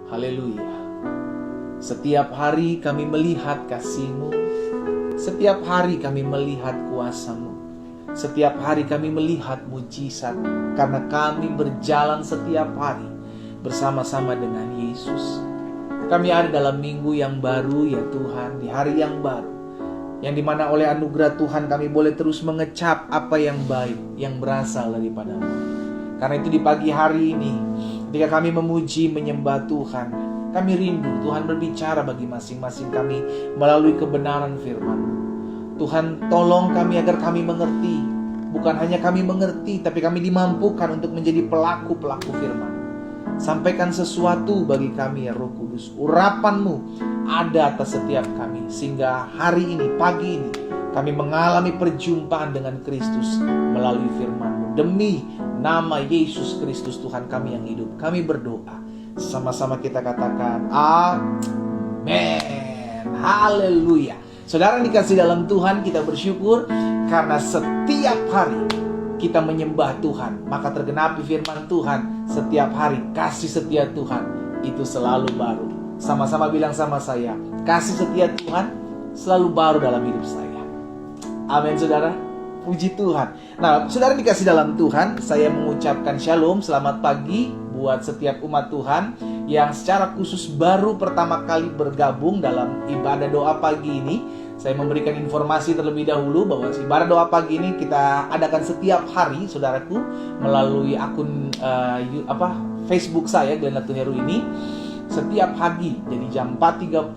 Haleluya. Setiap hari kami melihat kasih-Mu. Setiap hari kami melihat kuasa-Mu. Setiap hari kami melihat mujizat. Karena kami berjalan setiap hari bersama-sama dengan Yesus. Kami ada dalam minggu yang baru ya Tuhan, di hari yang baru, yang dimana oleh anugerah Tuhan kami boleh terus mengecap apa yang baik, yang berasal daripada-Mu. Karena itu di pagi hari ini, ketika kami memuji, menyembah Tuhan, kami rindu Tuhan berbicara bagi masing-masing kami melalui kebenaran firman-Mu. Tuhan, tolong kami agar kami mengerti. Bukan hanya kami mengerti, tapi kami dimampukan untuk menjadi pelaku-pelaku firman. Sampaikan sesuatu bagi kami ya Roh Kudus. Urapan-Mu ada atas setiap kami, sehingga hari ini, pagi ini, kami mengalami perjumpaan dengan Kristus melalui firman-Mu. Demi nama Yesus Kristus Tuhan kami yang hidup, kami berdoa. Sama-sama kita katakan amin. Haleluya. Saudara dikasih dalam Tuhan, kita bersyukur karena setiap hari kita menyembah Tuhan, maka tergenapi firman Tuhan. Setiap hari kasih setia Tuhan itu selalu baru. Sama-sama bilang sama saya, kasih setia Tuhan selalu baru dalam hidup saya. Amin saudara. Puji Tuhan. Nah, saudara dikasih dalam Tuhan, saya mengucapkan shalom, selamat pagi buat setiap umat Tuhan yang secara khusus baru pertama kali bergabung dalam ibadah doa pagi ini. Saya memberikan informasi terlebih dahulu bahwa ibadah doa pagi ini kita adakan setiap hari, saudaraku, melalui akun Facebook saya, Glenn Latuheru ini. Setiap pagi, jadi jam 4.30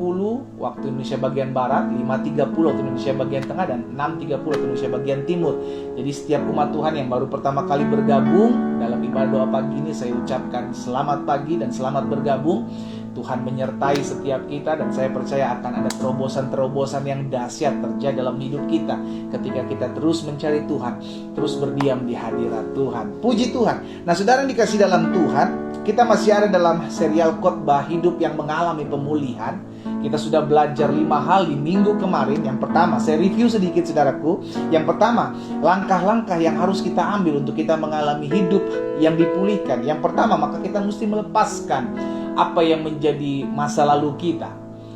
waktu Indonesia bagian Barat, 5.30 waktu Indonesia bagian Tengah, dan 6.30 waktu Indonesia bagian Timur. Jadi setiap umat Tuhan yang baru pertama kali bergabung dalam ibadah doa pagi ini, saya ucapkan selamat pagi dan selamat bergabung. Tuhan menyertai setiap kita, dan saya percaya akan ada terobosan-terobosan yang dahsyat terjadi dalam hidup kita ketika kita terus mencari Tuhan, terus berdiam di hadirat Tuhan. Puji Tuhan. Nah, saudara yang dikasih dalam Tuhan, kita masih ada dalam serial khotbah hidup yang mengalami pemulihan. Kita sudah belajar 5 hal di minggu kemarin. Yang pertama, saya review sedikit saudaraku. Yang pertama, langkah-langkah yang harus kita ambil untuk kita mengalami hidup yang dipulihkan. Yang pertama, maka kita mesti melepaskan apa yang menjadi masa lalu kita.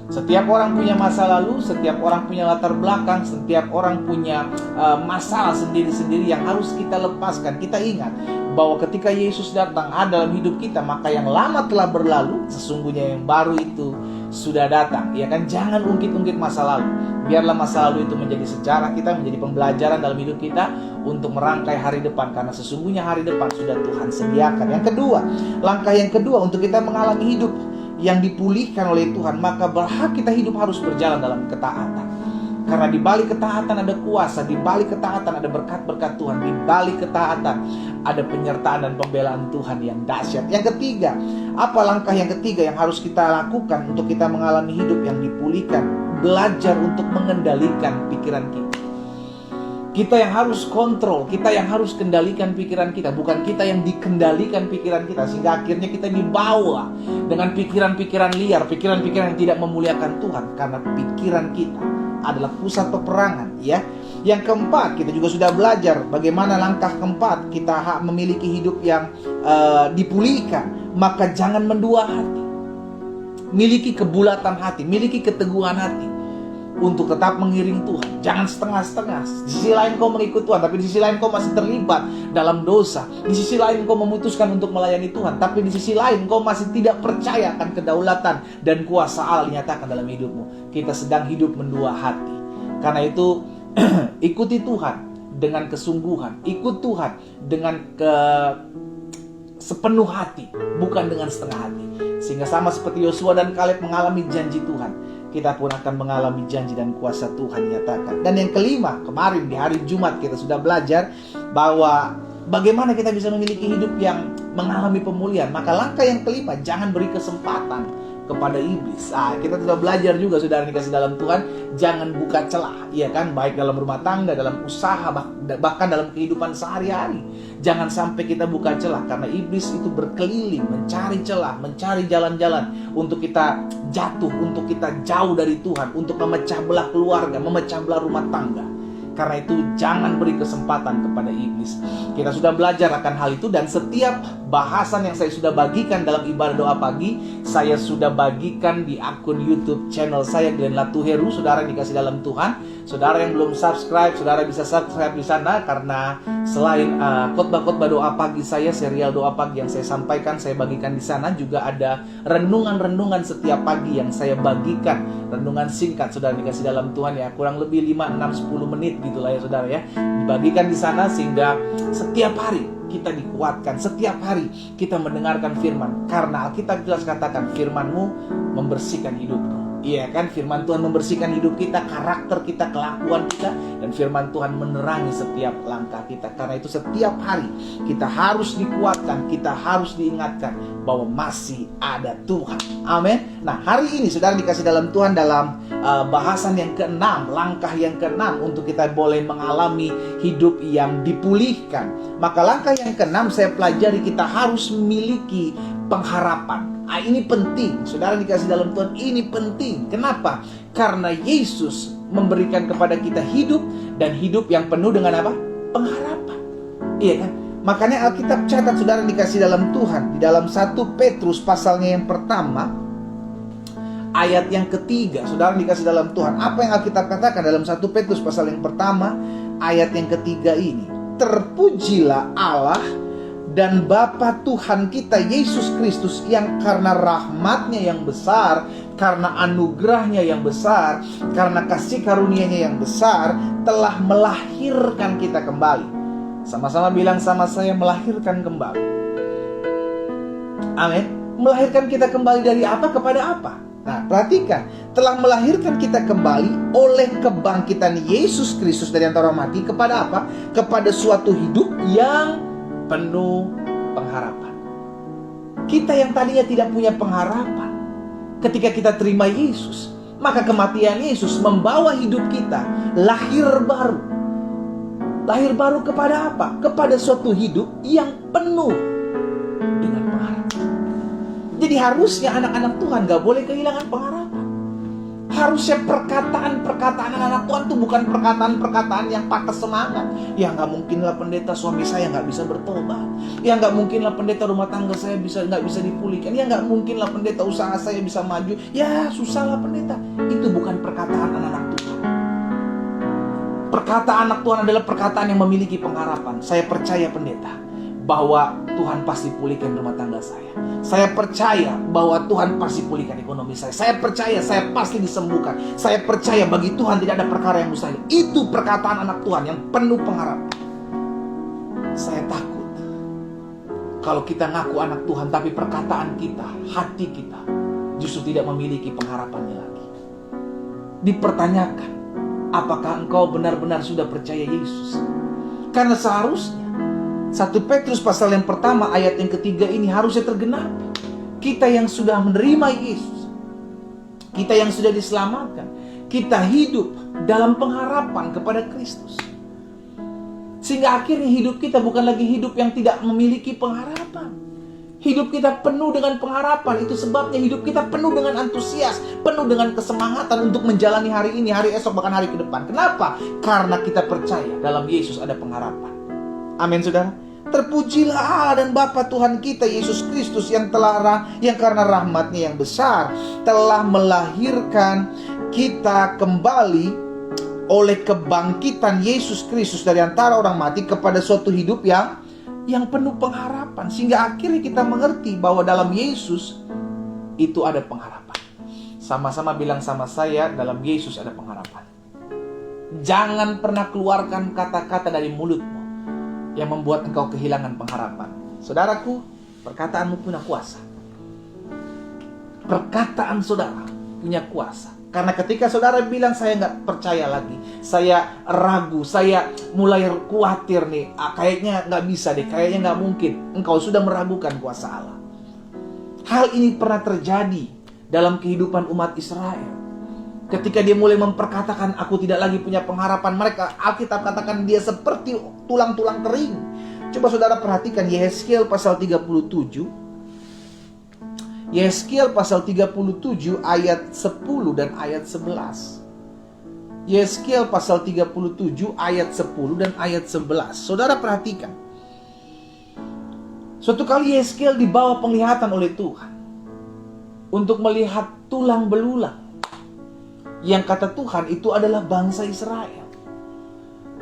Setiap orang punya masa lalu, setiap orang punya latar belakang, setiap orang punya masalah sendiri-sendiri yang harus kita lepaskan. Kita ingat bahwa ketika Yesus datang ada dalam hidup kita, maka yang lama telah berlalu, sesungguhnya yang baru itu sudah datang. Ya kan, jangan ungkit-ungkit masa lalu. Biarlah masa lalu itu menjadi sejarah kita, menjadi pembelajaran dalam hidup kita untuk merangkai hari depan, karena sesungguhnya hari depan sudah Tuhan sediakan. Yang kedua, langkah yang kedua untuk kita mengalami hidup yang dipulihkan oleh Tuhan, maka berhak kita hidup harus berjalan dalam ketaatan. Karena di balik ketaatan ada kuasa, di balik ketaatan ada berkat-berkat Tuhan, di balik ketaatan ada penyertaan dan pembelaan Tuhan yang dahsyat. Yang ketiga, apa langkah yang ketiga yang harus kita lakukan untuk kita mengalami hidup yang dipulihkan? Belajar untuk mengendalikan pikiran kita. Kita yang harus kontrol, kita yang harus kendalikan pikiran kita, bukan kita yang dikendalikan pikiran kita, sehingga akhirnya kita dibawa dengan pikiran-pikiran liar, pikiran-pikiran yang tidak memuliakan Tuhan, karena pikiran kita adalah pusat peperangan, ya. Yang keempat, kita juga sudah belajar bagaimana langkah keempat kita memiliki hidup yang dipulihkan. Maka jangan mendua hati, miliki kebulatan hati, miliki keteguhan hati untuk tetap mengiring Tuhan. Jangan setengah-setengah. Di sisi lain kau mengikut Tuhan, tapi di sisi lain kau masih terlibat dalam dosa. Di sisi lain kau memutuskan untuk melayani Tuhan, tapi di sisi lain kau masih tidak percaya akan kedaulatan dan kuasa Allah dinyatakan dalam hidupmu. Kita sedang hidup mendua hati. Karena itu ikuti Tuhan dengan kesungguhan, ikut Tuhan dengan sepenuh hati, bukan dengan setengah hati. Sehingga sama seperti Yosua dan Kaleb mengalami janji Tuhan, kita pun akan mengalami janji dan kuasa Tuhan nyatakan. Dan yang kelima, kemarin di hari Jumat kita sudah belajar bahwa bagaimana kita bisa memiliki hidup yang mengalami pemulihan. Maka langkah yang kelima, jangan beri kesempatan kepada iblis. Kita sudah belajar juga, saudara dikasih dalam Tuhan, jangan buka celah, ya kan, baik dalam rumah tangga, dalam usaha, bahkan dalam kehidupan sehari-hari. Jangan sampai kita buka celah, karena iblis itu berkeliling mencari celah, mencari jalan-jalan untuk kita jatuh, untuk kita jauh dari Tuhan, untuk memecah belah keluarga, memecah belah rumah tangga. Karena itu jangan beri kesempatan kepada iblis. Kita sudah belajar akan hal itu, dan setiap bahasan yang saya sudah bagikan dalam ibadah doa pagi, saya sudah bagikan di akun YouTube channel saya, Glenn Latuheru. Saudara yang dikasih dalam Tuhan, saudara yang belum subscribe, saudara bisa subscribe di sana. Karena selain khotbah-khotbah doa pagi saya, serial doa pagi yang saya sampaikan, saya bagikan di sana, juga ada renungan-renungan setiap pagi yang saya bagikan. Renungan singkat, saudara dikasih dalam Tuhan ya, kurang lebih 5, 6, 10 menit gitulah ya saudara ya, dibagikan di sana, sehingga setiap hari kita dikuatkan, setiap hari kita mendengarkan firman. Karena Alkitab jelas katakan, firman-Mu membersihkan hidupku. Iya kan, firman Tuhan membersihkan hidup kita, karakter kita, kelakuan kita, dan firman Tuhan menerangi setiap langkah kita. Karena itu setiap hari kita harus dikuatkan, kita harus diingatkan bahwa masih ada Tuhan. Amin. Nah, hari ini saudara dikasih dalam Tuhan, dalam bahasan yang ke-6, langkah yang ke-6 untuk kita boleh mengalami hidup yang dipulihkan. Maka langkah yang ke-6 saya pelajari, kita harus memiliki pengharapan. Ini penting, saudara dikasih dalam Tuhan, ini penting. Kenapa? Karena Yesus memberikan kepada kita hidup, dan hidup yang penuh dengan apa? Pengharapan. Iya kan? Makanya Alkitab catat, saudara dikasih dalam Tuhan, di dalam 1 Petrus pasalnya yang pertama, ayat yang ketiga, saudara dikasih dalam Tuhan. Apa yang Alkitab katakan dalam 1 Petrus pasal yang pertama, ayat yang ketiga ini? Terpujilah Allah dan Bapa Tuhan kita Yesus Kristus, yang karena rahmat-Nya yang besar, karena anugerah-Nya yang besar, karena kasih karunia-Nya yang besar, telah melahirkan kita kembali. Sama-sama bilang sama saya, melahirkan kembali. Amin. Melahirkan kita kembali dari apa kepada apa? Nah, perhatikan, telah melahirkan kita kembali oleh kebangkitan Yesus Kristus dari antara orang mati kepada apa? Kepada suatu hidup yang penuh pengharapan. Kita yang tadinya tidak punya pengharapan, ketika kita terima Yesus, maka kematian Yesus membawa hidup kita lahir baru. Lahir baru kepada apa? Kepada suatu hidup yang penuh dengan pengharapan. Jadi harusnya anak-anak Tuhan gak boleh kehilangan pengharapan. Harusnya perkataan-perkataan anak-anak Tuhan itu bukan perkataan-perkataan yang patah semangat. Ya gak mungkin lah pendeta, suami saya gak bisa bertobat. Ya gak mungkin lah pendeta, rumah tangga saya gak bisa dipulihkan. Ya gak mungkin lah pendeta, usaha saya bisa maju. Ya susah lah pendeta. Itu bukan perkataan anak-anak Tuhan. Perkataan anak Tuhan adalah perkataan yang memiliki pengharapan. Saya percaya pendeta, bahwa Tuhan pasti pulihkan rumah tangga saya. Saya percaya bahwa Tuhan pasti pulihkan ekonomi saya. Saya percaya saya pasti disembuhkan. Saya percaya bagi Tuhan tidak ada perkara yang mustahil. Itu perkataan anak Tuhan yang penuh pengharapan. Saya takut kalau kita ngaku anak Tuhan, tapi perkataan kita, hati kita justru tidak memiliki pengharapannya lagi. Dipertanyakan, apakah engkau benar-benar sudah percaya Yesus? Karena seharusnya 1 Petrus pasal yang pertama ayat yang ketiga ini harusnya tergenapi. Kita yang sudah menerima Yesus, kita yang sudah diselamatkan, kita hidup dalam pengharapan kepada Kristus. Sehingga akhirnya hidup kita bukan lagi hidup yang tidak memiliki pengharapan. Hidup kita penuh dengan pengharapan. Itu sebabnya hidup kita penuh dengan antusias, penuh dengan kesemangatan untuk menjalani hari ini, hari esok, bahkan hari ke depan. Kenapa? Karena kita percaya dalam Yesus ada pengharapan. Amin, saudara. Terpujilah Allah dan Bapa Tuhan kita Yesus Kristus, yang karena rahmat-Nya yang besar telah melahirkan kita kembali oleh kebangkitan Yesus Kristus dari antara orang mati kepada suatu hidup yang penuh pengharapan. Sehingga akhirnya kita mengerti bahwa dalam Yesus itu ada pengharapan. Sama-sama bilang sama saya, dalam Yesus ada pengharapan. Jangan pernah keluarkan kata-kata dari mulutmu yang membuat engkau kehilangan pengharapan. Saudaraku, perkataanmu punya kuasa. Perkataan saudara punya kuasa. Karena ketika saudara bilang, saya gak percaya lagi, saya ragu, saya mulai khawatir nih, kayaknya gak bisa deh, kayaknya gak mungkin, engkau sudah meragukan kuasa Allah. Hal ini pernah terjadi dalam kehidupan umat Israel. Ketika dia mulai memperkatakan, aku tidak lagi punya pengharapan, mereka, Alkitab katakan dia seperti tulang-tulang kering. Coba saudara perhatikan Yehezkiel pasal 37. Yehezkiel pasal 37 ayat 10 dan ayat 11. Yeskiel pasal 37 ayat 10 dan ayat 11. Saudara perhatikan. Suatu kali Yeskiel dibawa penglihatan oleh Tuhan untuk melihat tulang belulang. Yang kata Tuhan itu adalah bangsa Israel.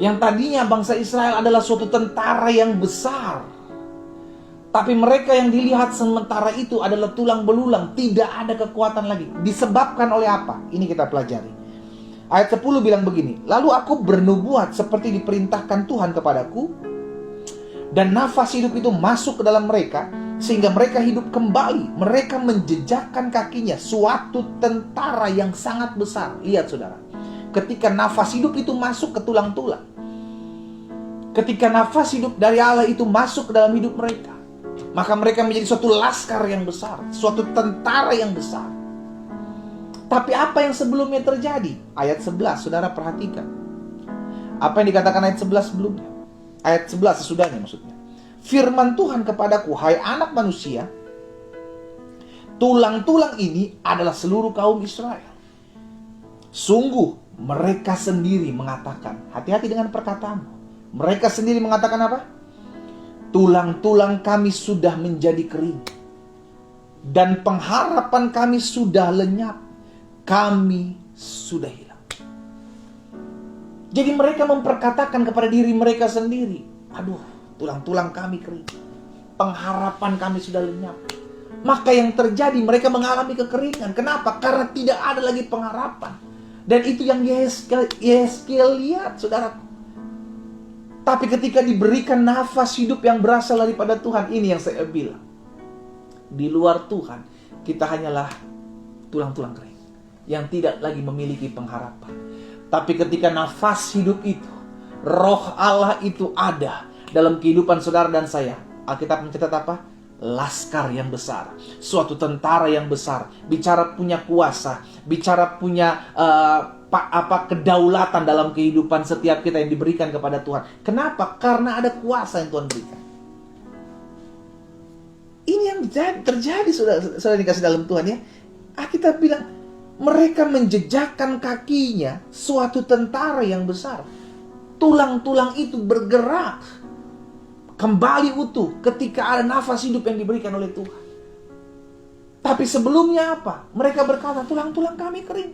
Yang tadinya bangsa Israel adalah suatu tentara yang besar. Tapi mereka yang dilihat sementara itu adalah tulang belulang. Tidak ada kekuatan lagi. Disebabkan oleh apa? Ini kita pelajari. Ayat 10 bilang begini, lalu aku bernubuat seperti diperintahkan Tuhan kepadaku, dan nafas hidup itu masuk ke dalam mereka, sehingga mereka hidup kembali. Mereka menjejakkan kakinya, suatu tentara yang sangat besar. Lihat saudara, ketika nafas hidup itu masuk ke tulang-tulang, ketika nafas hidup dari Allah itu masuk ke dalam hidup mereka, maka mereka menjadi suatu laskar yang besar, suatu tentara yang besar. Tapi apa yang sebelumnya terjadi? Ayat 11, saudara perhatikan. Apa yang dikatakan ayat 11 sebelumnya? Ayat 11 sesudahnya maksudnya. Firman Tuhan kepadaku, hai anak manusia, tulang-tulang ini adalah seluruh kaum Israel. Sungguh mereka sendiri mengatakan, hati-hati dengan perkataanmu. Mereka sendiri mengatakan apa? Tulang-tulang kami sudah menjadi kering, dan pengharapan kami sudah lenyap. Kami sudah hilang. Jadi mereka memperkatakan kepada diri mereka sendiri, aduh, tulang-tulang kami kering, pengharapan kami sudah lenyap. Maka yang terjadi, mereka mengalami kekeringan. Kenapa? Karena tidak ada lagi pengharapan. Dan itu yang Yeskiel lihat, saudara. Tapi ketika diberikan nafas hidup yang berasal daripada Tuhan, ini yang saya bilang, di luar Tuhan kita hanyalah tulang-tulang kering yang tidak lagi memiliki pengharapan. Tapi ketika nafas hidup itu, roh Allah itu ada dalam kehidupan saudara dan saya, Alkitab mencatat apa? Laskar yang besar, suatu tentara yang besar, bicara punya kuasa, bicara punya kedaulatan dalam kehidupan setiap kita yang diberikan kepada Tuhan. Kenapa? Karena ada kuasa yang Tuhan berikan. Ini yang terjadi, saudara dikasih dalam Tuhan ya. Alkitab bilang, mereka menjejakkan kakinya, suatu tentara yang besar. Tulang-tulang itu bergerak kembali utuh ketika ada nafas hidup yang diberikan oleh Tuhan. Tapi sebelumnya apa? Mereka berkata, tulang-tulang kami kering.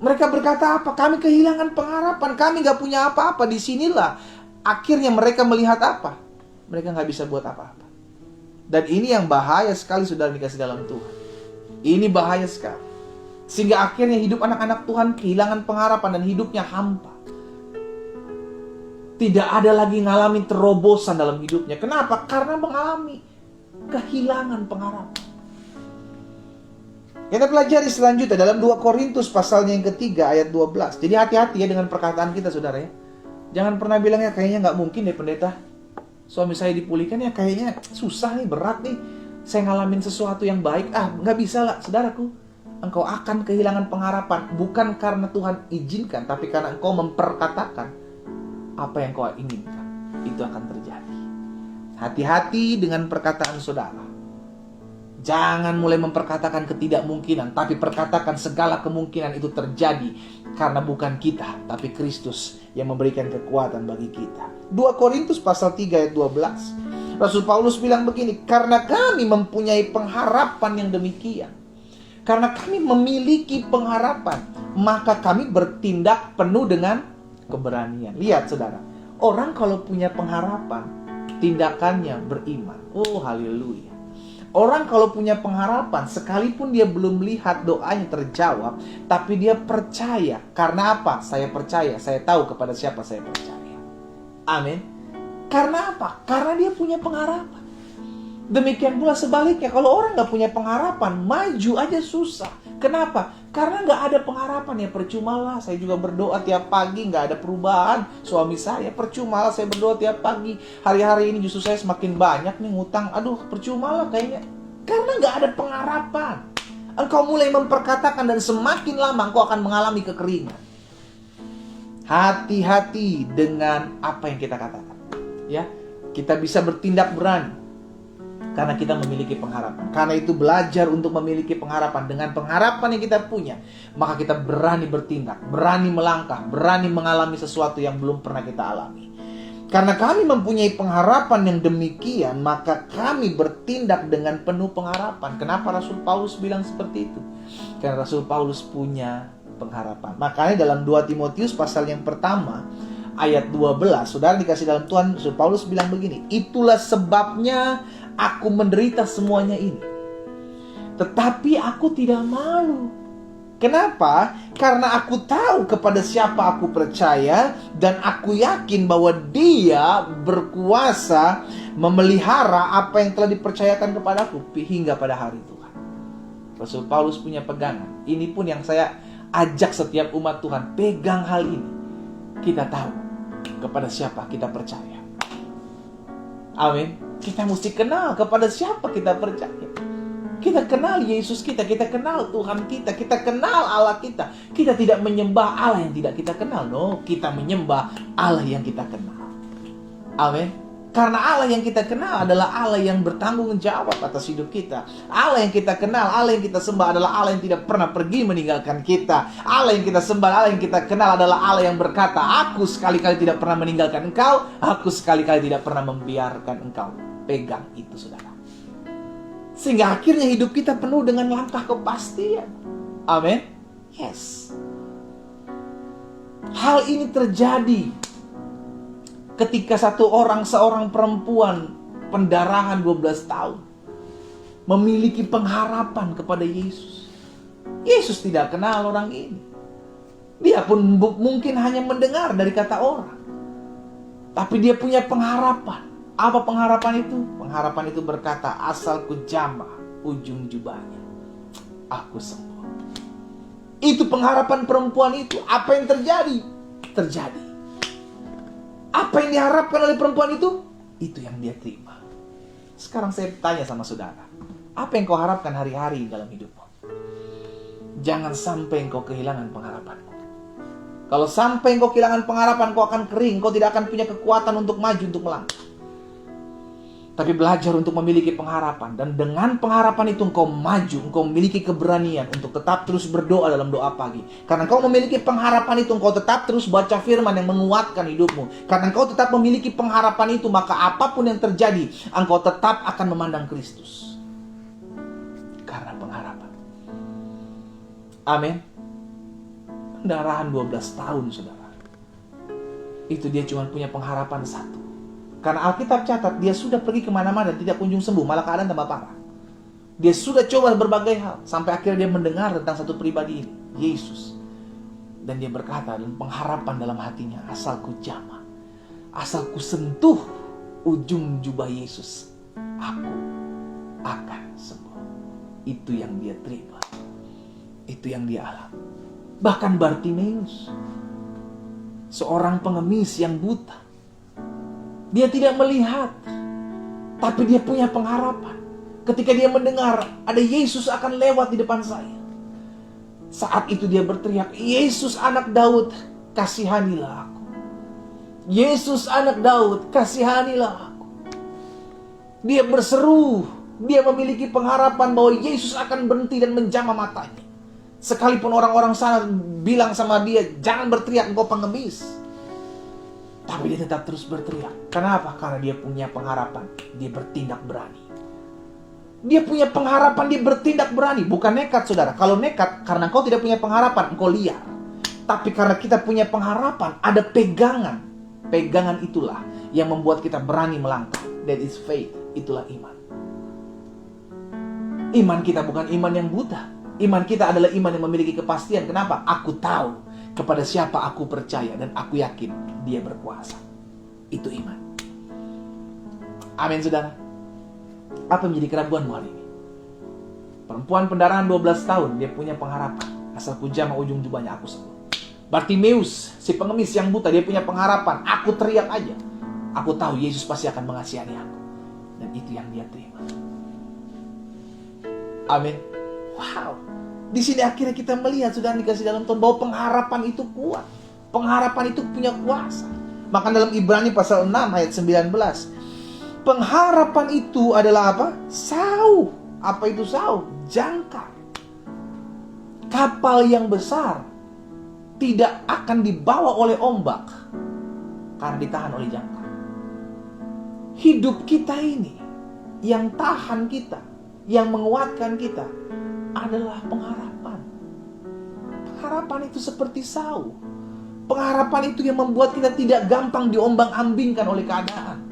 Mereka berkata apa? Kami kehilangan pengharapan, kami gak punya apa-apa. Disinilah akhirnya mereka melihat apa? Mereka gak bisa buat apa-apa. Dan ini yang bahaya sekali, saudara dikasih dalam Tuhan. Ini bahaya sekali. Sehingga akhirnya hidup anak-anak Tuhan kehilangan pengharapan dan hidupnya hampa. Tidak ada lagi ngalamin terobosan dalam hidupnya. Kenapa? Karena mengalami kehilangan pengharapan. Kita pelajari selanjutnya dalam 2 Korintus pasalnya yang ketiga ayat 12. Jadi hati-hati ya dengan perkataan kita, saudara ya. Jangan pernah bilang ya kayaknya gak mungkin deh pendeta, suami saya dipulihkan, ya kayaknya susah nih, berat nih, saya ngalamin sesuatu yang baik. Gak bisa lah, saudaraku. Engkau akan kehilangan pengharapan. Bukan karena Tuhan izinkan, tapi karena engkau memperkatakan apa yang kau inginkan. Itu akan terjadi. Hati-hati dengan perkataan saudara. Jangan mulai memperkatakan ketidakmungkinan, tapi perkatakan segala kemungkinan itu terjadi. Karena bukan kita, tapi Kristus yang memberikan kekuatan bagi kita. 2 Korintus pasal 3 ayat 12. Rasul Paulus bilang begini, karena kami mempunyai pengharapan yang demikian, karena kami memiliki pengharapan, maka kami bertindak penuh dengan keberanian. Lihat saudara, orang kalau punya pengharapan, tindakannya beriman. Oh haleluya. Orang kalau punya pengharapan, sekalipun dia belum melihat doanya terjawab, tapi dia percaya. Karena apa? Saya percaya, saya tahu kepada siapa saya percaya. Amin. Karena apa? Karena dia punya pengharapan. Demikian pula sebaliknya, kalau orang gak punya pengharapan, maju aja susah. Kenapa? Karena gak ada pengharapan. Ya percuma lah, saya juga berdoa tiap pagi, gak ada perubahan. Suami saya, percuma lah saya berdoa tiap pagi. Hari-hari ini justru saya semakin banyak nih ngutang. Aduh, percuma lah kayaknya. Karena gak ada pengharapan. Engkau mulai memperkatakan dan semakin lama engkau akan mengalami kekeringan. Hati-hati dengan apa yang kita katakan. Ya, kita bisa bertindak berani. Karena kita memiliki pengharapan. Karena itu belajar untuk memiliki pengharapan. Dengan pengharapan yang kita punya, maka kita berani bertindak, berani melangkah, berani mengalami sesuatu yang belum pernah kita alami. Karena kami mempunyai pengharapan yang demikian, maka kami bertindak dengan penuh pengharapan. Kenapa Rasul Paulus bilang seperti itu? Karena Rasul Paulus punya pengharapan. Makanya dalam 2 Timotius pasal yang pertama, ayat 12, saudara dikasih dalam Tuhan, Rasul Paulus bilang begini, itulah sebabnya aku menderita semuanya ini, tetapi aku tidak malu. Kenapa? Karena aku tahu kepada siapa aku percaya, dan aku yakin bahwa Dia berkuasa memelihara apa yang telah dipercayakan kepadaku hingga pada hari Tuhan. Rasul Paulus punya pegangan. Ini pun yang saya ajak setiap umat Tuhan, pegang hal ini. Kita tahu kepada siapa kita percaya. Amin. Kita mesti kenal kepada siapa kita percaya. Kita kenal Yesus kita kenal Tuhan kita kenal Allah kita. Kita tidak menyembah Allah yang tidak kita kenal. No, kita menyembah Allah yang kita kenal. Amin. Karena Allah yang kita kenal adalah Allah yang bertanggung jawab atas hidup kita. Allah yang kita kenal, Allah yang kita sembah adalah Allah yang tidak pernah pergi meninggalkan kita. Allah yang kita sembah, Allah yang kita kenal adalah Allah yang berkata, aku sekali-kali tidak pernah meninggalkan engkau, aku sekali-kali tidak pernah membiarkan engkau. Pegang itu, saudara. Sehingga akhirnya hidup kita penuh dengan langkah kepastian. Amin. Yes. Hal ini terjadi ketika seorang perempuan pendarahan 12 tahun memiliki pengharapan kepada Yesus. Yesus tidak kenal orang ini. Dia pun mungkin hanya mendengar dari kata orang. Tapi dia punya pengharapan. Apa pengharapan itu? Pengharapan itu berkata, asal ku jamah ujung jubahnya, aku sembuh. Itu pengharapan perempuan itu. Apa yang terjadi? Terjadi. Apa yang diharapkan oleh perempuan itu? Itu yang dia terima. Sekarang saya tanya sama saudara, apa yang kau harapkan hari-hari dalam hidupmu? Jangan sampai engkau kehilangan pengharapanmu. Kalau sampai engkau kehilangan pengharapan, kau akan kering. Kau tidak akan punya kekuatan untuk maju, untuk melangkah. Tapi belajar untuk memiliki pengharapan. Dan dengan pengharapan itu engkau maju. Engkau memiliki keberanian untuk tetap terus berdoa dalam doa pagi. Karena engkau memiliki pengharapan itu, engkau tetap terus baca firman yang menguatkan hidupmu. Karena engkau tetap memiliki pengharapan itu, maka apapun yang terjadi, engkau tetap akan memandang Kristus. Karena pengharapan. Amin. Pendarahan 12 tahun, saudara. Itu dia cuma punya pengharapan satu. Karena Alkitab catat, dia sudah pergi kemana-mana dan tidak kunjung sembuh, malah keadaan tambah parah. Dia sudah coba berbagai hal, sampai akhirnya dia mendengar tentang satu pribadi ini, Yesus. Dan dia berkata, dan pengharapan dalam hatinya, asal ku jamah, asal ku sentuh ujung jubah Yesus, aku akan sembuh. Itu yang dia terima. Itu yang dia alami. Bahkan Bartimeus, seorang pengemis yang buta, dia tidak melihat, tapi dia punya pengharapan. Ketika dia mendengar ada Yesus akan lewat di depan saya, saat itu dia berteriak, Yesus anak Daud, kasihanilah aku. Yesus anak Daud, kasihanilah aku. Dia berseru, dia memiliki pengharapan bahwa Yesus akan berhenti dan menjamah matanya. Sekalipun orang-orang sana bilang sama dia, jangan berteriak, engkau pengemis. Tapi dia tetap terus berteriak. Kenapa? Karena dia punya pengharapan. Dia bertindak berani. Dia punya pengharapan, dia bertindak berani. Bukan nekat, saudara. Kalau nekat, karena engkau tidak punya pengharapan, engkau liar. Tapi karena kita punya pengharapan, ada pegangan. Pegangan itulah yang membuat kita berani melangkah. That is faith. Itulah iman. Iman kita bukan iman yang buta. Iman kita adalah iman yang memiliki kepastian. Kenapa? Aku tahu kepada siapa aku percaya dan aku yakin dia berkuasa. Itu iman. Amin, saudara. Apa yang menjadi keraguanmu hari ini? Perempuan pendarahan 12 tahun, dia punya pengharapan. Asal ku jamah ujung jubahnya, aku sembuh. Bartimeus, si pengemis yang buta, dia punya pengharapan. Aku teriak aja, aku tahu Yesus pasti akan mengasihani aku. Dan itu yang dia terima. Amin. Wow. Di sini akhirnya kita melihat, sudah dikasih dalam Tuhan, bahwa pengharapan itu kuat. Pengharapan itu punya kuasa. Maka dalam Ibrani pasal 6 ayat 19, pengharapan itu adalah apa? Sau. Apa itu sau? Jangkar. Kapal yang besar tidak akan dibawa oleh ombak karena ditahan oleh jangkar. Hidup kita ini, yang tahan kita, yang menguatkan kita adalah pengharapan. Pengharapan itu seperti sau. Pengharapan itu yang membuat kita tidak gampang diombang-ambingkan oleh keadaan.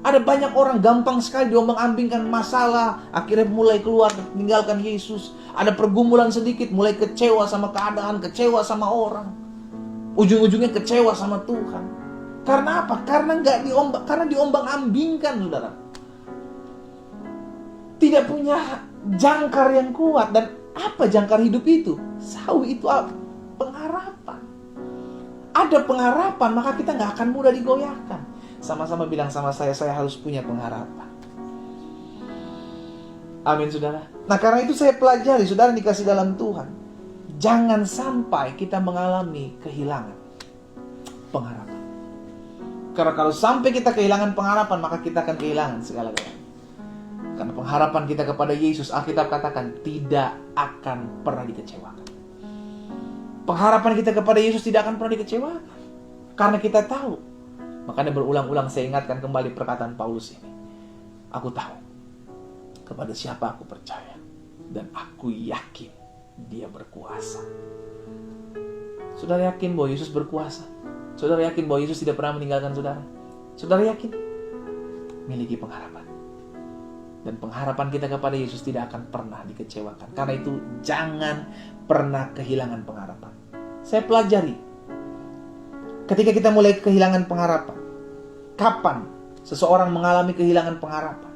Ada banyak orang gampang sekali diombang-ambingkan masalah, akhirnya mulai keluar meninggalkan Yesus. Ada pergumulan sedikit, mulai kecewa sama keadaan, kecewa sama orang. Ujung-ujungnya kecewa sama Tuhan. Karena apa? Karena diombang-ambingkan, saudara. Tidak punya jangkar yang kuat. Dan apa jangkar hidup itu? Sau itu pengharapan. Ada pengharapan, maka kita gak akan mudah digoyahkan. Sama-sama bilang sama saya harus punya pengharapan. Amin, saudara. Nah, karena itu saya pelajari, saudara dikasih dalam Tuhan, jangan sampai kita mengalami kehilangan pengharapan. Karena kalau sampai kita kehilangan pengharapan, maka kita akan kehilangan segala-galanya. Karena pengharapan kita kepada Yesus, Alkitab katakan, tidak akan pernah dikecewakan. Pengharapan kita kepada Yesus tidak akan pernah dikecewakan. Karena kita tahu. Makanya berulang-ulang saya ingatkan kembali perkataan Paulus ini. Aku tahu kepada siapa aku percaya, dan aku yakin dia berkuasa. Saudara yakin bahwa Yesus berkuasa? Saudara yakin bahwa Yesus tidak pernah meninggalkan saudara? Saudara yakin? Miliki pengharapan. Dan pengharapan kita kepada Yesus tidak akan pernah dikecewakan. Karena itu jangan pernah kehilangan pengharapan. Saya pelajari, ketika kita mulai kehilangan pengharapan, kapan seseorang mengalami kehilangan pengharapan?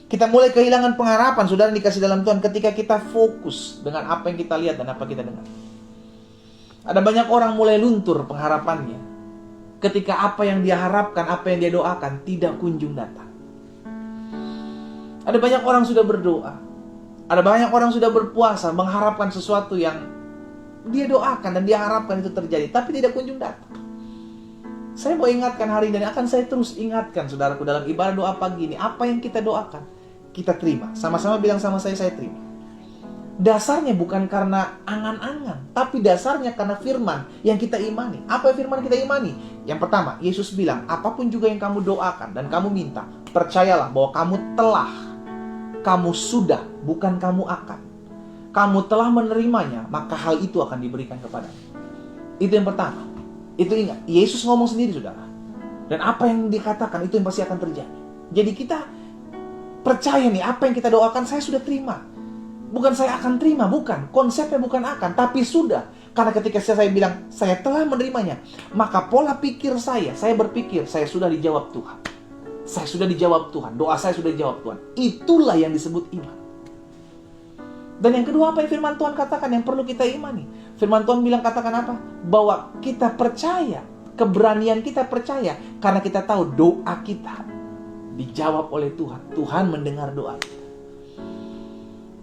Kita mulai kehilangan pengharapan, saudara dikasih dalam Tuhan, ketika kita fokus dengan apa yang kita lihat dan apa kita dengar. Ada banyak orang mulai luntur pengharapannya ketika apa yang dia harapkan, apa yang dia doakan tidak kunjung datang. Ada banyak orang sudah berdoa, ada banyak orang sudah berpuasa, mengharapkan sesuatu yang dia doakan dan dia harapkan itu terjadi, tapi tidak kunjung datang. Saya mau ingatkan hari ini, dan akan saya terus ingatkan saudaraku dalam ibadah doa pagi ini, apa yang kita doakan, kita terima. Sama-sama bilang sama saya terima. Dasarnya bukan karena angan-angan, tapi dasarnya karena firman yang kita imani. Apa firman kita imani? Yang pertama, Yesus bilang, apapun juga yang kamu doakan dan kamu minta, percayalah bahwa kamu telah, kamu sudah, bukan kamu akan. Kamu telah menerimanya, maka hal itu akan diberikan kepadamu. Itu yang pertama. Itu ingat, Yesus ngomong sendiri, saudara. Dan apa yang dikatakan, itu yang pasti akan terjadi. Jadi kita percaya nih, apa yang kita doakan, saya sudah terima. Bukan saya akan terima, bukan. Konsepnya bukan akan, tapi sudah. Karena ketika saya bilang, saya telah menerimanya, maka pola pikir saya berpikir, saya sudah dijawab Tuhan. Saya sudah dijawab Tuhan, doa saya sudah dijawab Tuhan. Itulah yang disebut iman. Dan yang kedua, apa yang firman Tuhan katakan yang perlu kita imani? Firman Tuhan bilang katakan apa? Bahwa kita percaya, keberanian kita percaya, karena kita tahu doa kita dijawab oleh Tuhan. Tuhan mendengar doa kita.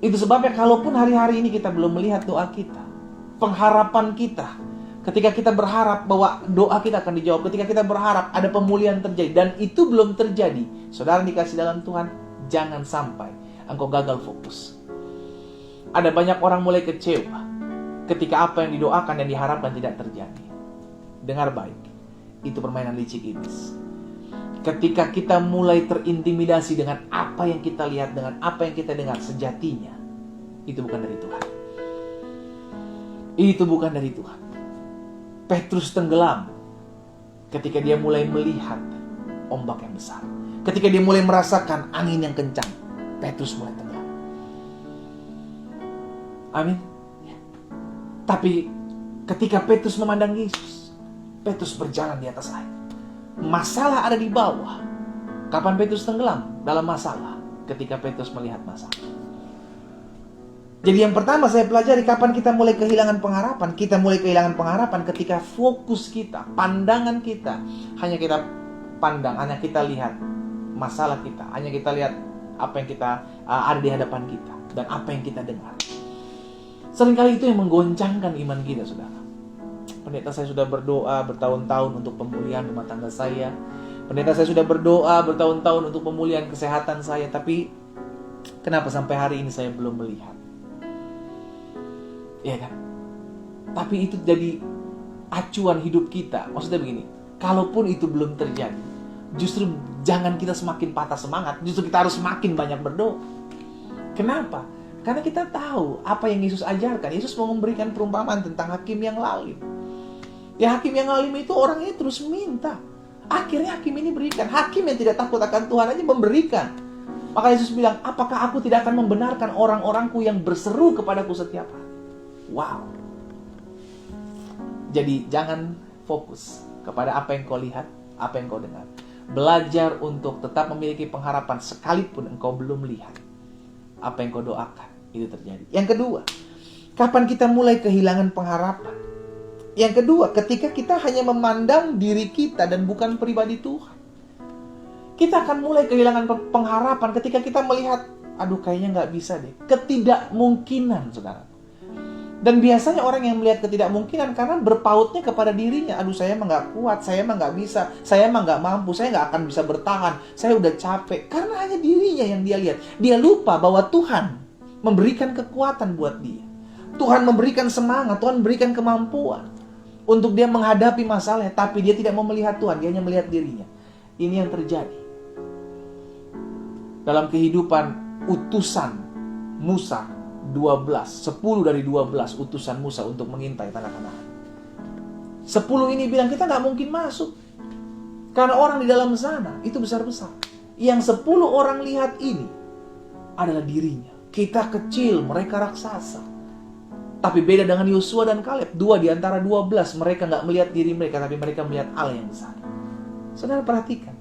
Itu sebabnya kalaupun hari-hari ini kita belum melihat doa kita, pengharapan kita, ketika kita berharap bahwa doa kita akan dijawab, ketika kita berharap ada pemulihan terjadi, dan itu belum terjadi, saudara dikasih dalam Tuhan, jangan sampai engkau gagal fokus. Ada banyak orang mulai kecewa ketika apa yang didoakan dan diharapkan tidak terjadi. Dengar baik, itu permainan licik iblis. Ketika kita mulai terintimidasi dengan apa yang kita lihat, dengan apa yang kita dengar, sejatinya itu bukan dari Tuhan. Itu bukan dari Tuhan. Petrus tenggelam ketika dia mulai melihat ombak yang besar. Ketika dia mulai merasakan angin yang kencang, Petrus mulai tenggelam. Amin. Tapi ketika Petrus memandang Yesus, Petrus berjalan di atas air. Masalah ada di bawah. Kapan Petrus tenggelam? Dalam masalah. Ketika Petrus melihat masalah. Jadi yang pertama saya pelajari, kapan kita mulai kehilangan pengharapan? Kita mulai kehilangan pengharapan ketika fokus kita, pandangan kita, hanya kita pandang, hanya kita lihat masalah kita, hanya kita lihat apa yang kita ada di hadapan kita, dan apa yang kita dengar. Seringkali itu yang menggoncangkan iman kita, saudara. Pendeta saya sudah berdoa bertahun-tahun untuk pemulihan rumah tangga saya. Pendeta, saya sudah berdoa bertahun-tahun untuk pemulihan kesehatan saya, tapi kenapa sampai hari ini saya belum melihat? Ya kan? Tapi itu jadi acuan hidup kita. Maksudnya begini, kalaupun itu belum terjadi, justru jangan kita semakin patah semangat, justru kita harus semakin banyak berdoa. Kenapa? Karena kita tahu apa yang Yesus ajarkan. Yesus mau memberikan perumpamaan tentang hakim yang lalim. Ya, hakim yang lalim itu orangnya terus minta. Akhirnya hakim ini berikan. Hakim yang tidak takut akan Tuhan aja memberikan. Maka Yesus bilang, apakah aku tidak akan membenarkan orang-orangku yang berseru kepadaku setiap hari? Wow. Jadi jangan fokus kepada apa yang kau lihat, apa yang kau dengar. Belajar untuk tetap memiliki pengharapan sekalipun engkau belum lihat. Apa yang kau doakan, itu terjadi. Yang kedua, kapan kita mulai kehilangan pengharapan? Yang kedua, ketika kita hanya memandang diri kita dan bukan pribadi Tuhan. Kita akan mulai kehilangan pengharapan ketika kita melihat, aduh kayaknya nggak bisa deh. Ketidakmungkinan, saudara. Dan biasanya orang yang melihat ketidakmungkinan karena berpautnya kepada dirinya. Aduh, saya emang nggak kuat, saya emang nggak bisa, saya emang nggak mampu, saya nggak akan bisa bertahan, saya udah capek. Karena hanya dirinya yang dia lihat. Dia lupa bahwa Tuhan memberikan kekuatan buat dia. Tuhan memberikan semangat, Tuhan memberikan kemampuan untuk dia menghadapi masalahnya. Tapi dia tidak mau melihat Tuhan, dia hanya melihat dirinya. Ini yang terjadi dalam kehidupan utusan Musa 10 dari 12 utusan Musa untuk mengintai tanah Kanaan. 10 ini bilang kita nggak mungkin masuk karena orang di dalam sana itu besar-besar. Yang 10 orang lihat ini adalah dirinya. Kita kecil, mereka raksasa. Tapi beda dengan Yosua dan Kaleb. 2 di antara 12 mereka nggak melihat diri mereka, tapi mereka melihat Allah yang besar. Saudara perhatikan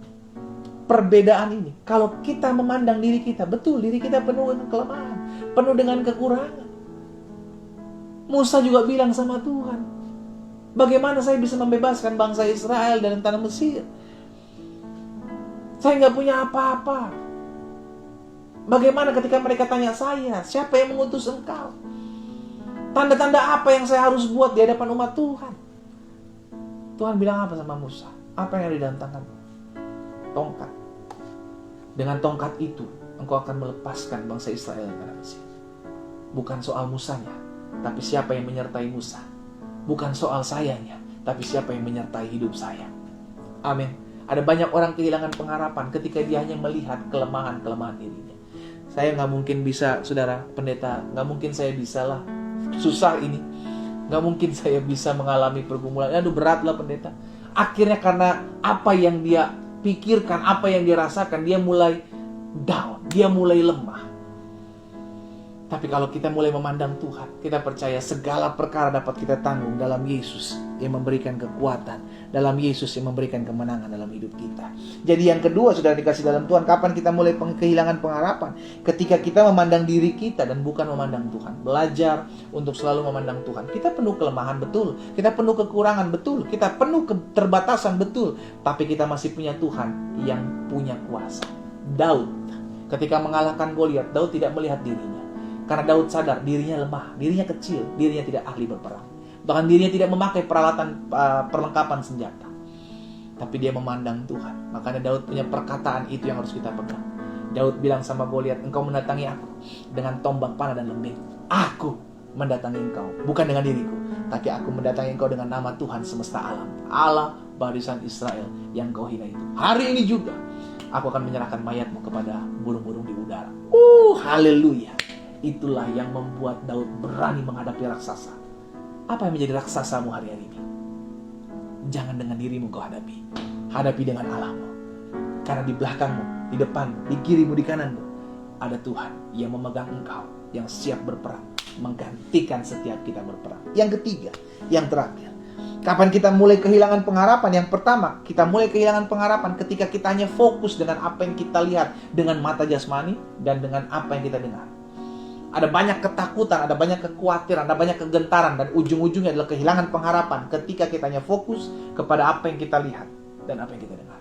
perbedaan ini. Kalau kita memandang diri kita, betul diri kita penuh dengan kelemahan, penuh dengan kekurangan. Musa juga bilang sama Tuhan, bagaimana saya bisa membebaskan bangsa Israel dari tanah Mesir? Saya nggak punya apa-apa. Bagaimana ketika mereka tanya saya, siapa yang mengutus engkau? Tanda-tanda apa yang saya harus buat di hadapan umat Tuhan? Tuhan bilang apa sama Musa? Apa yang ada di dalam tanganmu? Tongkat. Dengan tongkat itu, engkau akan melepaskan bangsa Israel dari tanah Mesir. Bukan soal Musanya, tapi siapa yang menyertai Musa. Bukan soal sayanya, tapi siapa yang menyertai hidup saya. Amin. Ada banyak orang kehilangan pengharapan ketika dia hanya melihat kelemahan-kelemahan dirinya. Saya nggak mungkin bisa, saudara pendeta, nggak mungkin saya bisa lah. Susah ini. Nggak mungkin saya bisa mengalami pergumulan. Aduh berat lah pendeta. Akhirnya karena apa yang dia pikirkan, apa yang dia rasakan, dia mulai down, dia mulai lemah. Tapi kalau kita mulai memandang Tuhan, kita percaya segala perkara dapat kita tanggung dalam Yesus yang memberikan kekuatan, dalam Yesus yang memberikan kemenangan dalam hidup kita. Jadi yang kedua, sudah dikasih dalam Tuhan, kapan kita mulai kehilangan pengharapan? Ketika kita memandang diri kita dan bukan memandang Tuhan. Belajar untuk selalu memandang Tuhan. Kita penuh kelemahan, betul. Kita penuh kekurangan, betul. Kita penuh keterbatasan, betul. Tapi kita masih punya Tuhan yang punya kuasa. Daud, ketika mengalahkan Goliat, Daud tidak melihat dirinya. Karena Daud sadar dirinya lemah, dirinya kecil, dirinya tidak ahli berperang. Bahkan dirinya tidak memakai peralatan perlengkapan senjata. Tapi dia memandang Tuhan. Makanya Daud punya perkataan itu yang harus kita pegang. Daud bilang sama Goliat, engkau mendatangi aku dengan tombak panah dan lembing. Aku mendatangi engkau, bukan dengan diriku, tapi aku mendatangi engkau dengan nama Tuhan semesta alam, Allah barisan Israel yang kau hina itu. Hari ini juga aku akan menyerahkan mayatmu kepada burung-burung di udara. Haleluya. Itulah yang membuat Daud berani menghadapi raksasa. Apa yang menjadi raksasamu hari-hari ini? Jangan dengan dirimu kau hadapi. Hadapi dengan Allahmu. Karena di belakangmu, di depanmu, di kirimu, di kananmu, ada Tuhan yang memegang engkau, yang siap berperang, menggantikan setiap kita berperang. Yang ketiga, yang terakhir, kapan kita mulai kehilangan pengharapan? Yang pertama, kita mulai kehilangan pengharapan ketika kita hanya fokus dengan apa yang kita lihat dengan mata jasmani dan dengan apa yang kita dengar. Ada banyak ketakutan, ada banyak kekhawatiran, ada banyak kegentaran, dan ujung-ujungnya adalah kehilangan pengharapan ketika kita hanya fokus kepada apa yang kita lihat dan apa yang kita dengar.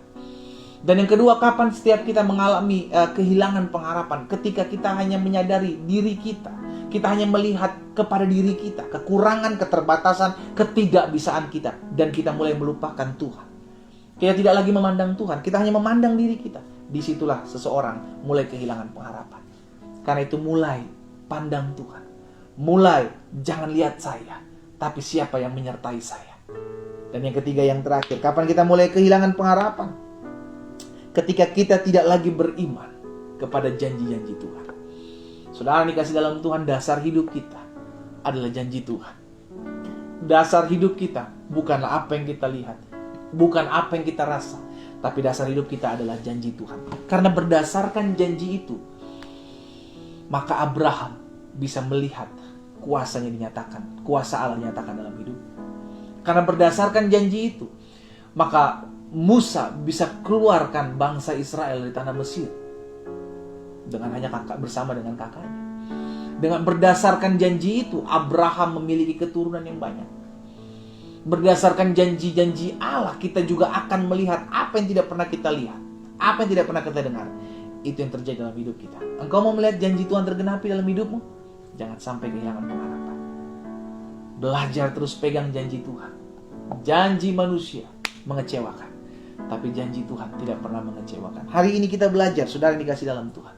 Dan yang kedua, kapan setiap kita mengalami kehilangan pengharapan? Ketika kita hanya menyadari diri kita. Kita hanya melihat kepada diri kita, kekurangan, keterbatasan, ketidakbisaan kita, dan kita mulai melupakan Tuhan. Kita tidak lagi memandang Tuhan, kita hanya memandang diri kita. Disitulah seseorang mulai kehilangan pengharapan. Karena itu mulai pandang Tuhan. Mulai jangan lihat saya, tapi siapa yang menyertai saya. Dan yang ketiga, yang terakhir, kapan kita mulai kehilangan pengharapan? Ketika kita tidak lagi beriman kepada janji-janji Tuhan. Saudara dikasih dalam Tuhan, dasar hidup kita adalah janji Tuhan. Dasar hidup kita bukanlah apa yang kita lihat, bukan apa yang kita rasa, tapi dasar hidup kita adalah janji Tuhan. Karena berdasarkan janji itu, maka Abraham bisa melihat kuasanya dinyatakan, kuasa Allah dinyatakan dalam hidup. Karena berdasarkan janji itu, maka Musa bisa keluarkan bangsa Israel dari tanah Mesir dengan hanya bersama dengan kakaknya. Dengan berdasarkan janji itu, Abraham memiliki keturunan yang banyak. Berdasarkan janji-janji Allah, kita juga akan melihat apa yang tidak pernah kita lihat, apa yang tidak pernah kita dengar. Itu yang terjadi dalam hidup kita. Engkau mau melihat janji Tuhan tergenapi dalam hidupmu? Jangan sampai kehilangan pengharapan. Belajar terus pegang janji Tuhan. Janji manusia mengecewakan, tapi janji Tuhan tidak pernah mengecewakan. Hari ini kita belajar, saudara yang dikasih dalam Tuhan,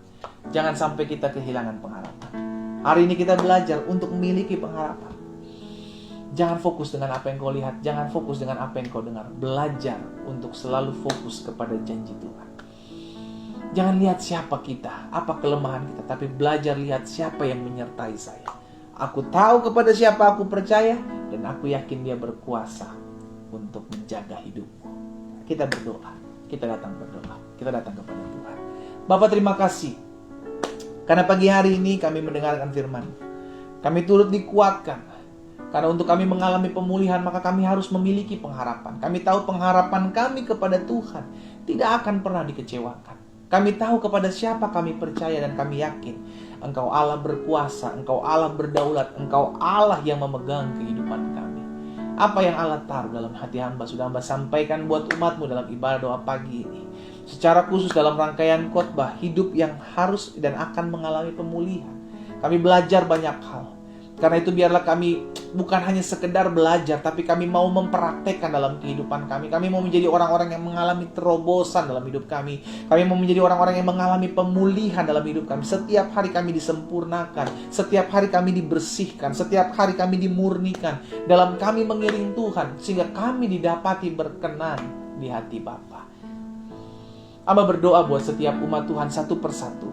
jangan sampai kita kehilangan pengharapan. Hari ini kita belajar untuk memiliki pengharapan. Jangan fokus dengan apa yang kau lihat, jangan fokus dengan apa yang kau dengar. Belajar untuk selalu fokus kepada janji Tuhan. Jangan lihat siapa kita, apa kelemahan kita, tapi belajar lihat siapa yang menyertai saya. Aku tahu kepada siapa aku percaya, dan aku yakin dia berkuasa untuk menjaga hidupku. Kita berdoa, kita datang berdoa, kita datang kepada Tuhan. Bapa, terima kasih karena pagi hari ini kami mendengarkan firman. Kami turut dikuatkan, karena untuk kami mengalami pemulihan, maka kami harus memiliki pengharapan. Kami tahu pengharapan kami kepada Tuhan tidak akan pernah dikecewakan. Kami tahu kepada siapa kami percaya, dan kami yakin Engkau Allah berkuasa, Engkau Allah berdaulat, Engkau Allah yang memegang kehidupan kami. Apa yang Allah taruh dalam hati hamba, sudah hamba sampaikan buat umat-Mu dalam ibadah doa pagi ini. Secara khusus dalam rangkaian khotbah hidup yang harus dan akan mengalami pemulihan. Kami belajar banyak hal. Karena itu biarlah kami bukan hanya sekedar belajar, tapi kami mau mempraktekkan dalam kehidupan kami. Kami mau menjadi orang-orang yang mengalami terobosan dalam hidup kami. Kami mau menjadi orang-orang yang mengalami pemulihan dalam hidup kami. Setiap hari kami disempurnakan, setiap hari kami dibersihkan, setiap hari kami dimurnikan dalam kami mengiring Tuhan, sehingga kami didapati berkenan di hati Bapa. Amba berdoa buat setiap umat Tuhan satu persatu.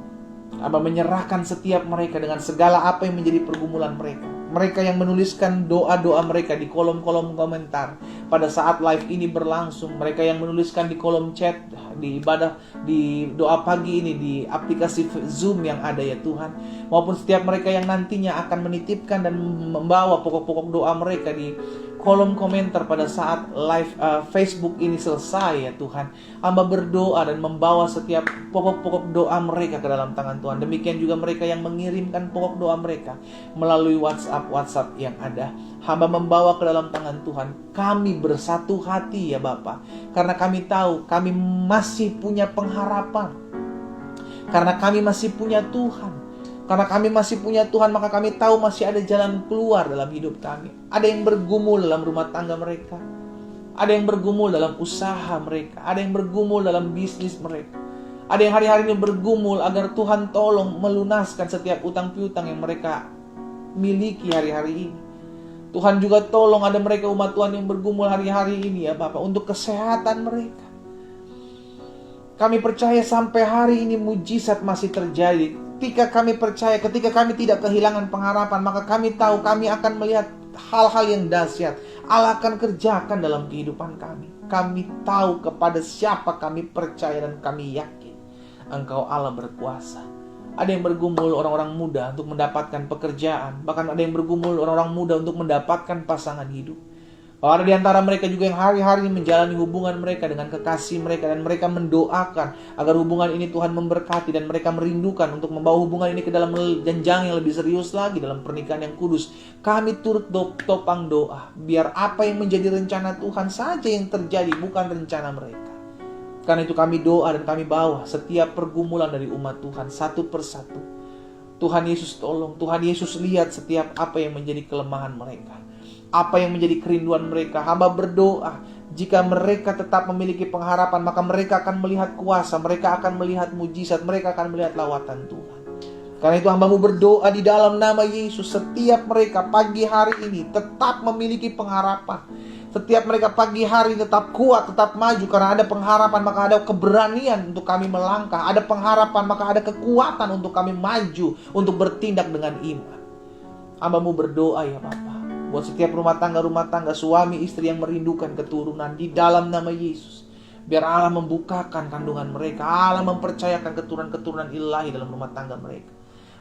Amba menyerahkan setiap mereka dengan segala apa yang menjadi pergumulan mereka. Mereka yang menuliskan doa-doa mereka di kolom-kolom komentar pada saat live ini berlangsung. Mereka yang menuliskan di kolom chat, di ibadah, di doa pagi ini, di aplikasi Zoom yang ada ya Tuhan. Maupun setiap mereka yang nantinya akan menitipkan dan membawa pokok-pokok doa mereka di kolom komentar pada saat live Facebook ini selesai ya Tuhan. Hamba berdoa dan membawa setiap pokok-pokok doa mereka ke dalam tangan Tuhan. Demikian juga mereka yang mengirimkan pokok doa mereka melalui WhatsApp yang ada. Hamba membawa ke dalam tangan Tuhan. Kami bersatu hati ya Bapa, karena kami tahu kami masih punya pengharapan. Karena kami masih punya Tuhan. Karena kami masih punya Tuhan, maka kami tahu masih ada jalan keluar dalam hidup kami. Ada yang bergumul dalam rumah tangga mereka. Ada yang bergumul dalam usaha mereka. Ada yang bergumul dalam bisnis mereka. Ada yang hari-hari ini bergumul agar Tuhan tolong melunaskan setiap utang piutang yang mereka miliki hari-hari ini. Tuhan juga tolong ada mereka umat Tuhan yang bergumul hari-hari ini ya Bapak, untuk kesehatan mereka. Kami percaya sampai hari ini mujizat masih terjadi. Ketika kami percaya, ketika kami tidak kehilangan pengharapan, maka kami tahu kami akan melihat hal-hal yang dahsyat. Allah akan kerjakan dalam kehidupan kami. Kami tahu kepada siapa kami percaya, dan kami yakin Engkau Allah berkuasa. Ada yang bergumul orang-orang muda untuk mendapatkan pekerjaan. Bahkan ada yang bergumul orang-orang muda untuk mendapatkan pasangan hidup. Ada di antara mereka juga yang hari-hari menjalani hubungan mereka dengan kekasih mereka, dan mereka mendoakan agar hubungan ini Tuhan memberkati, dan mereka merindukan untuk membawa hubungan ini ke dalam jenjang yang lebih serius lagi dalam pernikahan yang kudus. Kami turut topang doa, biar apa yang menjadi rencana Tuhan saja yang terjadi, bukan rencana mereka. Karena itu kami doa dan kami bawa setiap pergumulan dari umat Tuhan satu persatu. Tuhan Yesus tolong, Tuhan Yesus lihat setiap apa yang menjadi kelemahan mereka, apa yang menjadi kerinduan mereka. Hamba berdoa, Jika mereka tetap memiliki pengharapan, maka mereka akan melihat kuasa, mereka akan melihat mujizat, mereka akan melihat lawatan Tuhan. Karena itu hamba-Mu berdoa di dalam nama Yesus, setiap mereka pagi hari ini tetap memiliki pengharapan. Setiap mereka pagi hari tetap kuat, tetap maju. Karena ada pengharapan, maka ada keberanian untuk kami melangkah. Ada pengharapan, maka ada kekuatan untuk kami maju, untuk bertindak dengan iman. Hamba-Mu berdoa ya Bapa, buat setiap rumah tangga, suami istri yang merindukan keturunan di dalam nama Yesus. Biar Allah membukakan kandungan mereka, Allah mempercayakan keturunan-keturunan ilahi dalam rumah tangga mereka.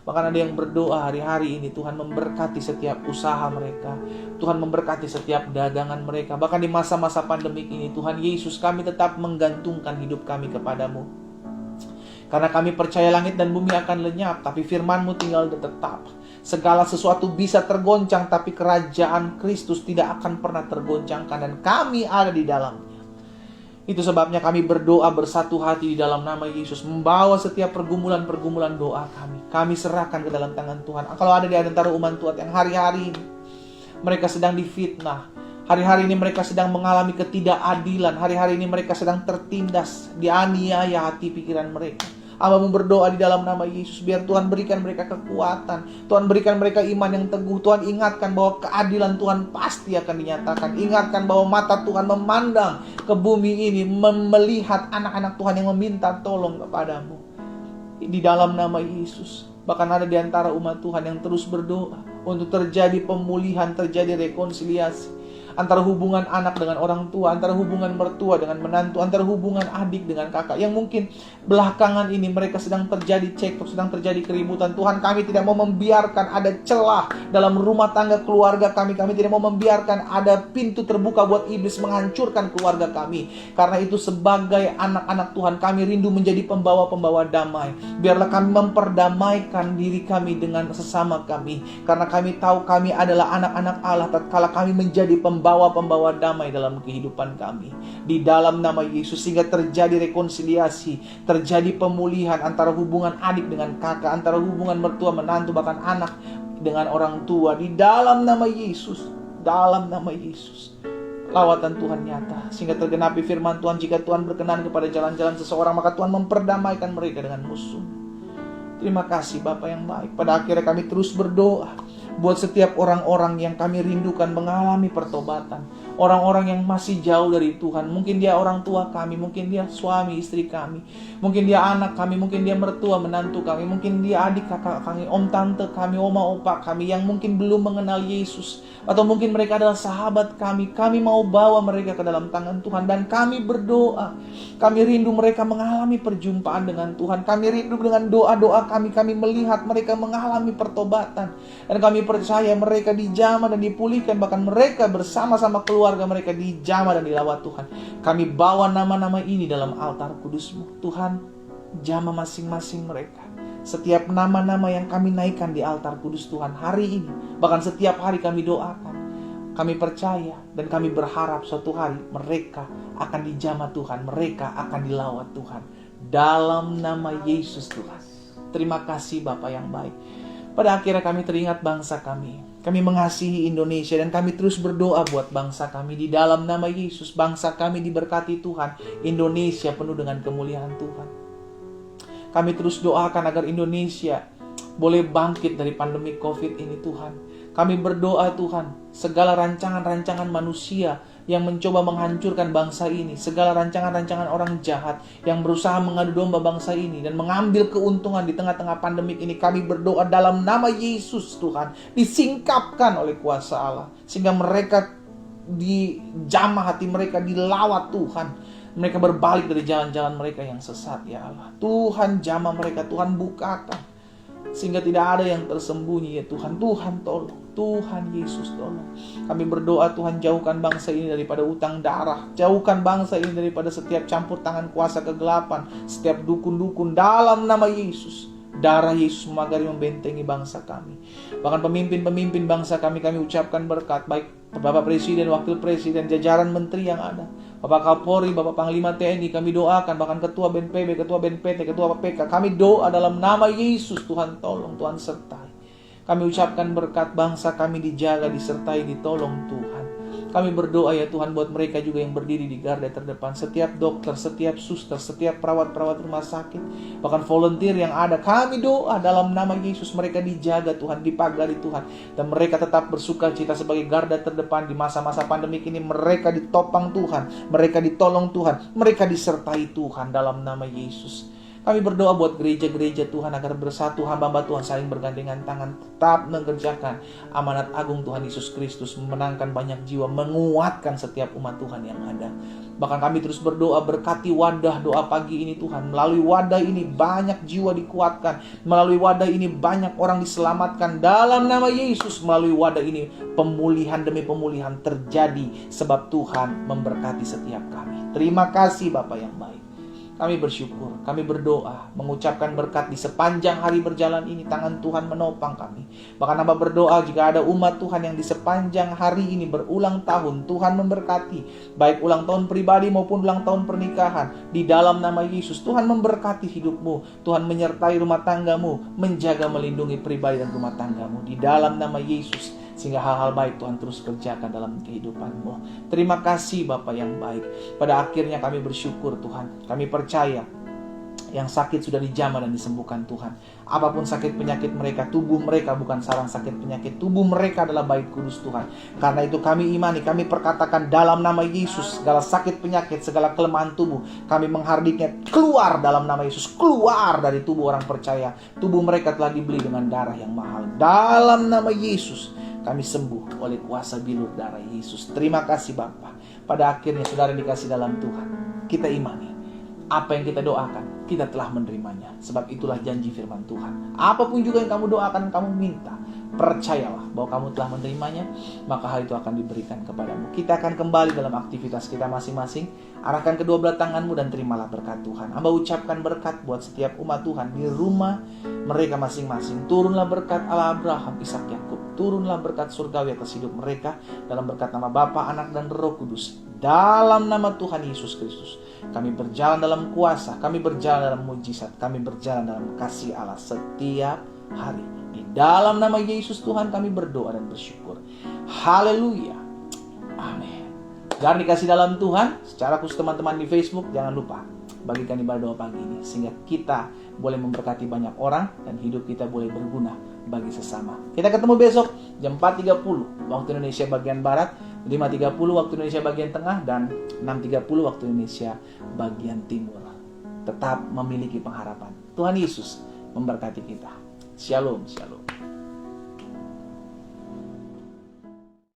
Bahkan ada yang berdoa hari-hari ini, Tuhan memberkati setiap usaha mereka, Tuhan memberkati setiap dagangan mereka. Bahkan di masa-masa pandemik ini, Tuhan Yesus, kami tetap menggantungkan hidup kami kepadamu. Karena kami percaya langit dan bumi akan lenyap, tapi firman-Mu tinggal tetap. Segala sesuatu bisa tergoncang, tapi kerajaan Kristus tidak akan pernah tergoncangkan, dan kami ada di dalamnya. Itu sebabnya kami berdoa bersatu hati di dalam nama Yesus, membawa setiap pergumulan-pergumulan doa kami. Kami serahkan ke dalam tangan Tuhan. Kalau ada di antara umat Tuhan yang hari-hari ini mereka sedang difitnah, hari-hari ini mereka sedang mengalami ketidakadilan, hari-hari ini mereka sedang tertindas, dianiaya hati pikiran mereka, Hamba-Mu berdoa di dalam nama Yesus, biar Tuhan berikan mereka kekuatan, Tuhan berikan mereka iman yang teguh. Tuhan ingatkan bahwa keadilan Tuhan pasti akan dinyatakan. Ingatkan bahwa mata Tuhan memandang ke bumi ini, melihat anak-anak Tuhan yang meminta tolong kepadamu. Di dalam nama Yesus. Bahkan ada di antara umat Tuhan yang terus berdoa untuk terjadi pemulihan, terjadi rekonsiliasi antara hubungan anak dengan orang tua, antara hubungan mertua dengan menantu, antara hubungan adik dengan kakak, yang mungkin belakangan ini mereka sedang terjadi cekcok, sedang terjadi keributan. Tuhan, kami tidak mau membiarkan ada celah dalam rumah tangga keluarga kami. Kami tidak mau membiarkan ada pintu terbuka buat iblis menghancurkan keluarga kami. Karena itu sebagai anak-anak Tuhan, kami rindu menjadi pembawa-pembawa damai. Biarlah kami memperdamaikan diri kami dengan sesama kami, karena kami tahu kami adalah anak-anak Allah tatkala kami menjadi pembawa damai dalam kehidupan kami. Di dalam nama Yesus, sehingga terjadi rekonsiliasi, terjadi pemulihan antara hubungan adik dengan kakak, antara hubungan mertua menantu, bahkan anak dengan orang tua. Di dalam nama Yesus, dalam nama Yesus, lawatan Tuhan nyata, sehingga tergenapi firman Tuhan, jika Tuhan berkenan kepada jalan-jalan seseorang, maka Tuhan memperdamaikan mereka dengan musuh. Terima kasih Bapa yang baik. Pada akhirnya kami terus berdoa buat setiap orang-orang yang kami rindukan mengalami pertobatan. Orang-orang yang masih jauh dari Tuhan. Mungkin dia orang tua kami, mungkin dia suami istri kami, mungkin dia anak kami, mungkin dia mertua menantu kami, mungkin dia adik kakak kami, om tante kami, oma opa kami yang mungkin belum mengenal Yesus, atau mungkin mereka adalah sahabat kami. Kami mau bawa mereka ke dalam tangan Tuhan, dan kami berdoa, kami rindu mereka mengalami perjumpaan dengan Tuhan. Kami rindu dengan doa-doa kami melihat mereka mengalami pertobatan, dan kami percaya mereka dijamah dan dipulihkan, bahkan mereka bersama-sama keluarga mereka dijamah dan dilawat Tuhan. Kami bawa nama-nama ini dalam altar kudus-Mu. Tuhan, jamah masing-masing mereka. Setiap nama-nama yang kami naikkan di altar kudus Tuhan hari ini, bahkan setiap hari kami doakan, kami percaya dan kami berharap suatu hari mereka akan dijamah Tuhan, mereka akan dilawat Tuhan. Dalam nama Yesus Tuhan. Terima kasih Bapa yang baik. Pada akhirnya kami teringat bangsa kami. Kami mengasihi Indonesia dan kami terus berdoa buat bangsa kami. Di dalam nama Yesus, bangsa kami diberkati Tuhan. Indonesia penuh dengan kemuliaan Tuhan. Kami terus doakan agar Indonesia boleh bangkit dari pandemi COVID ini Tuhan. Kami berdoa Tuhan, segala rancangan-rancangan manusia yang mencoba menghancurkan bangsa ini, segala rancangan-rancangan orang jahat yang berusaha mengadu domba bangsa ini dan mengambil keuntungan di tengah-tengah pandemik ini, kami berdoa dalam nama Yesus Tuhan, disingkapkan oleh kuasa Allah, sehingga mereka dijamah hati mereka, dilawat Tuhan. Mereka berbalik dari jalan-jalan mereka yang sesat ya Allah. Tuhan jamah mereka, Tuhan bukakan, sehingga tidak ada yang tersembunyi ya Tuhan. Tuhan tolong, Tuhan Yesus tolong. Kami berdoa Tuhan, jauhkan bangsa ini daripada utang darah, jauhkan bangsa ini daripada setiap campur tangan kuasa kegelapan, setiap dukun-dukun. Dalam nama Yesus, darah Yesus memagari membentengi bangsa kami. Bahkan pemimpin-pemimpin bangsa kami ucapkan berkat, baik Bapak Presiden, Wakil Presiden, jajaran menteri yang ada, Bapak Kapolri, Bapak Panglima TNI, kami doakan, bahkan Ketua BNPB, Ketua BNPT, Ketua PPK, kami doa dalam nama Yesus, Tuhan tolong, Tuhan sertai. Kami ucapkan berkat, bangsa kami dijaga, disertai, ditolong Tuhan. Kami berdoa ya Tuhan buat mereka juga yang berdiri di garda terdepan. Setiap dokter, setiap suster, setiap perawat-perawat rumah sakit, bahkan volunteer yang ada. Kami doa dalam nama Yesus mereka dijaga Tuhan, dipagari Tuhan. Dan mereka tetap bersuka cita sebagai garda terdepan di masa-masa pandemik ini. Mereka ditopang Tuhan, mereka ditolong Tuhan, mereka disertai Tuhan dalam nama Yesus. Kami berdoa buat gereja-gereja Tuhan agar bersatu hamba-hamba Tuhan saling bergandengan tangan tetap mengerjakan amanat agung Tuhan Yesus Kristus, memenangkan banyak jiwa, menguatkan setiap umat Tuhan yang ada. Bahkan kami terus berdoa berkati wadah doa pagi ini Tuhan. Melalui wadah ini banyak jiwa dikuatkan, melalui wadah ini banyak orang diselamatkan dalam nama Yesus. Melalui wadah ini pemulihan demi pemulihan terjadi sebab Tuhan memberkati setiap kami. Terima kasih Bapa yang baik. Kami bersyukur, kami berdoa, mengucapkan berkat di sepanjang hari berjalan ini. Tangan Tuhan menopang kami. Bahkan hamba berdoa jika ada umat Tuhan yang di sepanjang hari ini berulang tahun, Tuhan memberkati. Baik ulang tahun pribadi maupun ulang tahun pernikahan. Di dalam nama Yesus, Tuhan memberkati hidupmu. Tuhan menyertai rumah tanggamu, menjaga melindungi pribadi dan rumah tanggamu. Di dalam nama Yesus. Sehingga hal-hal baik Tuhan terus kerjakan dalam kehidupanmu. Terima kasih Bapa yang baik. Pada akhirnya kami bersyukur Tuhan. Kami percaya yang sakit sudah dijamah dan disembuhkan Tuhan. Apapun sakit penyakit mereka, tubuh mereka bukan sarang sakit penyakit. Tubuh mereka adalah bait kudus Tuhan. Karena itu kami imani, kami perkatakan dalam nama Yesus, segala sakit penyakit, segala kelemahan tubuh, kami menghardiknya keluar dalam nama Yesus. Keluar dari tubuh orang percaya. Tubuh mereka telah dibeli dengan darah yang mahal. Dalam nama Yesus kami sembuh oleh kuasa bilur darah Yesus. Terima kasih Bapa. Pada akhirnya saudara dikasih dalam Tuhan, kita imani apa yang kita doakan, kita telah menerimanya. Sebab itulah janji firman Tuhan. Apapun juga yang kamu doakan, kamu minta, percayalah bahwa kamu telah menerimanya, maka hal itu akan diberikan kepadamu. Kita akan kembali dalam aktivitas kita masing-masing. Arahkan kedua belah tanganmu dan terimalah berkat Tuhan. Hamba ucapkan berkat buat setiap umat Tuhan di rumah mereka masing-masing. Turunlah berkat Allah Abraham, Ishak, Yakub. Turunlah berkat surgawi atas hidup mereka dalam berkat nama Bapa, Anak, dan Roh Kudus. Dalam nama Tuhan Yesus Kristus, kami berjalan dalam kuasa, kami berjalan dalam mujizat, kami berjalan dalam kasih Allah setiap hari. Di dalam nama Yesus Tuhan kami berdoa dan bersyukur. Haleluya. Amin. Dan dikasih dalam Tuhan, secara khusus teman-teman di Facebook, jangan lupa bagikan ibadah doa pagi ini, sehingga kita boleh memberkati banyak orang dan hidup kita boleh berguna bagi sesama. Kita ketemu besok jam 4.30 waktu Indonesia bagian Barat, 5.30 waktu Indonesia bagian Tengah, dan 6.30 waktu Indonesia bagian Timur. Tetap memiliki pengharapan. Tuhan Yesus memberkati kita. Shalom, shalom.